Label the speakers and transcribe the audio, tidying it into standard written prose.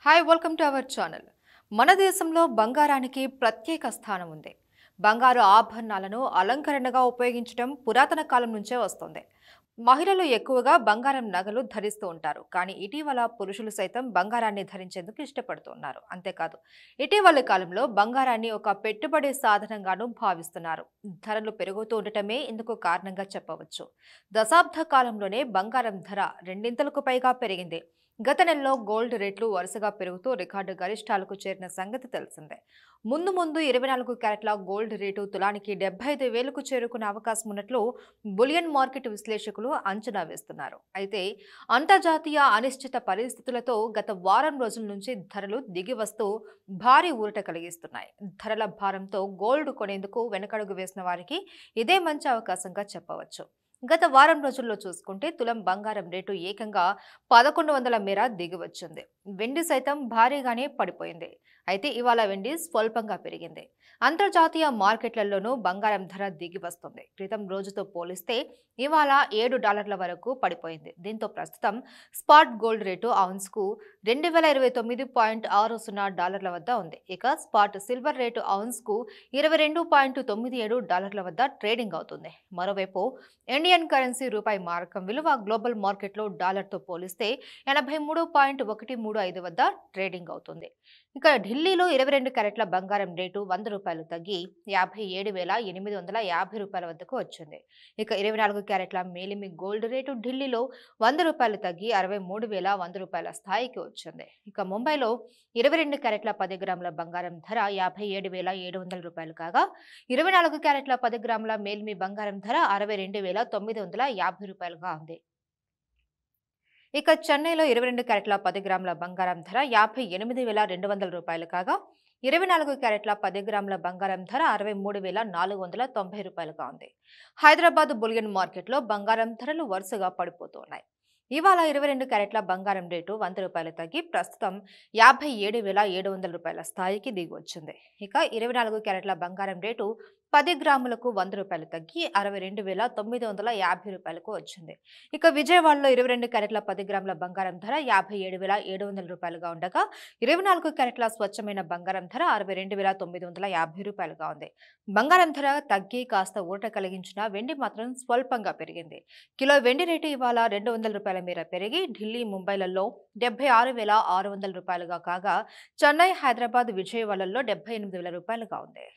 Speaker 1: Hi welcome to our channel. మన దేశంలో బంగారానికి ప్రత్యేక స్థానం ఉంది. బంగారు ఆభరణాలను అలంకరణగా ఉపయోగించడం పురాతన కాలం నుంచే వస్తుంది. మహిళలు ఎక్కువగా బంగారం నగలు ధరిస్తూ ఉంటారు. కానీ ఇటీవల పురుషులు సైతం బంగారాన్ని ధరించేందుకు ఇష్టపడుతున్నారు. అంతేకాదు ఇటీవలి కాలంలో బంగారాన్ని ఒక పెట్టుబడి సాధనంగానూ భావిస్తున్నారు. ధరలు పెరుగుతూ ఉండటమే ఇందుకు కారణంగా చెప్పవచ్చు. దశాబ్ద కాలంలోనే బంగారం ధర రెండింతలకు పైగా పెరిగింది. గత నెలలో గోల్డ్ రేట్లు వరుసగా పెరుగుతూ రికార్డు గరిష్టాలకు చేరిన సంగతి తెలిసిందే. ముందు 24 క్యారెట్ల గోల్డ్ రేటు తులానికి 75,000కు చేరుకునే అవకాశం ఉన్నట్లు బులియన్ మార్కెట్ విశ్లేషకులు అంచనా వేస్తున్నారు. అయితే అంతర్జాతీయ అనిశ్చిత పరిస్థితులతో గత వారం రోజుల నుంచి ధరలు దిగి వస్తూ భారీ ఊరట కలిగిస్తున్నాయి. ధరల భారంతో గోల్డ్ కొనేందుకు వెనకడుగు వేసిన వారికి ఇదే మంచి అవకాశంగా చెప్పవచ్చు. గత వారం రోజుల్లో చూసుకుంటే తులం బంగారం రేటు ఏకంగా 1100 మేర దిగివచ్చింది. వెండి సైతం భారీగానే పడిపోయింది. అయితే ఇవాళ వెండి స్వల్పంగా పెరిగింది. అంతర్జాతీయ మార్కెట్లలోనూ బంగారం ధర దిగి వస్తుంది. క్రితం రోజుతో పోలిస్తే ఇవాళ $7 వరకు పడిపోయింది. దీంతో ప్రస్తుతం స్పాట్ గోల్డ్ రేటు ఔన్స్కు $2029.60 వద్ద ఉంది. ఇక స్పాట్ సిల్వర్ రేటు ఔన్స్కు $22.97 వద్ద ట్రేడింగ్ అవుతుంది. మరోవైపు ఇండియన్ కరెన్సీ రూపాయి మారకం విలువ గ్లోబల్ మార్కెట్లో డాలర్తో పోలిస్తే 83.135 వద్ద ట్రేడింగ్ అవుతుంది. ఇక ఢిల్లీలో 22 క్యారెట్ల బంగారం రేటు ₹100 తగ్గి ₹57,850 వద్దకు వచ్చింది. ఇక 24 క్యారెట్ల మేలిమి గోల్డ్ రేటు ఢిల్లీలో ₹100 తగ్గి ₹63,100 స్థాయికి వచ్చింది. ఇక ముంబైలో 22 క్యారెట్ల 10 గ్రాముల బంగారం ధర ₹57,700 కాగా 24 క్యారెట్ల 10 గ్రాముల మేలిమి బంగారం ధర ₹62,950గా ఉంది. ఇక చెన్నైలో 22 క్యారెట్ల 10 గ్రాముల బంగారం ధర ₹58,200 కాగా 24 క్యారెట్ల 10 గ్రాముల బంగారం ధర ₹63,490గా ఉంది. హైదరాబాద్ బులియన్ మార్కెట్లో బంగారం ధరలు వరుసగా పడిపోతున్నాయి. ఇవాళ 22 క్యారెట్ల బంగారం రేటు ₹100 తగ్గి ప్రస్తుతం ₹57,700 స్థాయికి దిగి వచ్చింది. ఇక 24 క్యారెట్ల బంగారం రేటు 10 గ్రాములకు ₹100 తగ్గి ₹62,950కు వచ్చింది. ఇక విజయవాడలో 22 క్యారెట్ల 10 గ్రాముల బంగారం ధర ₹57,700గా ఉండగా 24 క్యారెట్ల స్వచ్ఛమైన బంగారం ధర ₹62,950గా ఉంది. బంగారం ధర తగ్గి కాస్త ఊరట కలిగించిన వెండి మాత్రం స్వల్పంగా పెరిగింది. కిలో వెండి రేటు ఇవాళ ₹200 మేర పెరిగి ఢిల్లీ, ముంబైలలో ₹76,600గా కాగా చెన్నై, హైదరాబాద్, విజయవాడలో ₹78,000గా ఉంది.